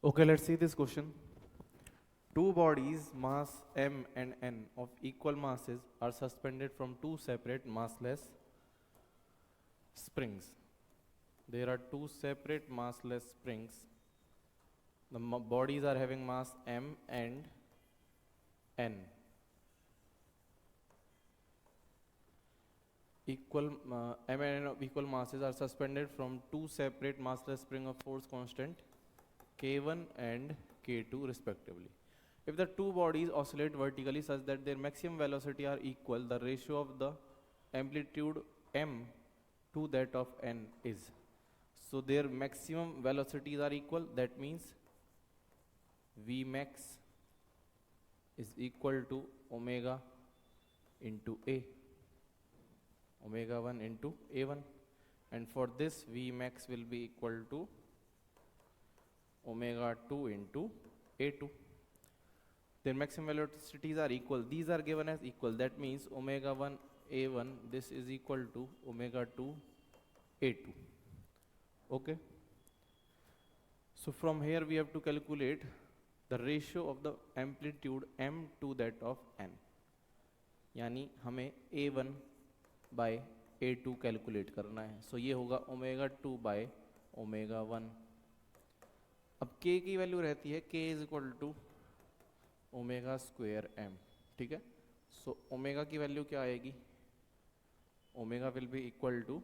Okay, let's see this question. Two bodies, mass m and n, of equal masses are suspended from two separate massless springs. There are two separate massless springs. The bodies are having mass m and n. M and n of equal masses are suspended from two separate massless spring of force constant K1 and K2 respectively. If the two bodies oscillate vertically such that their maximum velocity are equal, the ratio of the amplitude m to that of n is. So their maximum velocities are equal. That means V max is equal to omega into A, omega 1 into A1, and for this V max will be equal to omega 2 into A2. Their maximum velocities are equal. These are given as equal. That means omega 1 A1, this is equal to omega 2 A2. Okay. So from here we have to calculate the ratio of the amplitude m to that of n. यानी हमें A1 by A2 calculate करना है. सो ये होगा omega 2 by omega 1. अब k की value रहती है k is equal to omega square m. ठीक है. सो ओमेगा की वैल्यू क्या आएगी? Omega will be equal to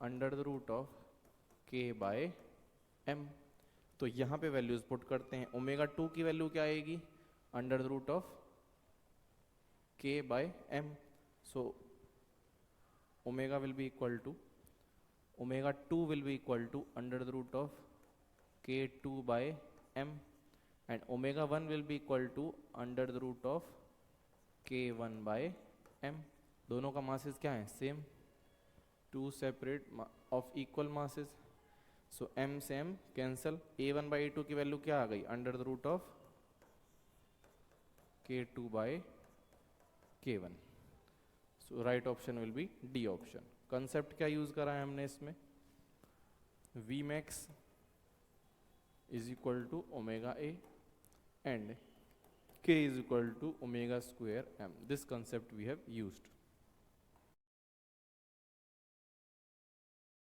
under the root of k by m. तो यहाँ पे वैल्यूज पुट करते हैं. ओमेगा 2 की वैल्यू क्या आएगी? Under the root of k by m. So omega will be equal to omega 2 will be equal to under the root of k2 by m, and omega 1 will be equal to under the root of k1 by m. दोनों का masses क्या है? Same. Two separate of equal masses. So m से m cancel. a1 by a2 की value क्या आ गई? Under the root of k2 by k1. So right option will be D option. Concept क्या यूज करा है हमने इसमें? V max is equal to omega A and k is equal to omega square m. This concept we have used.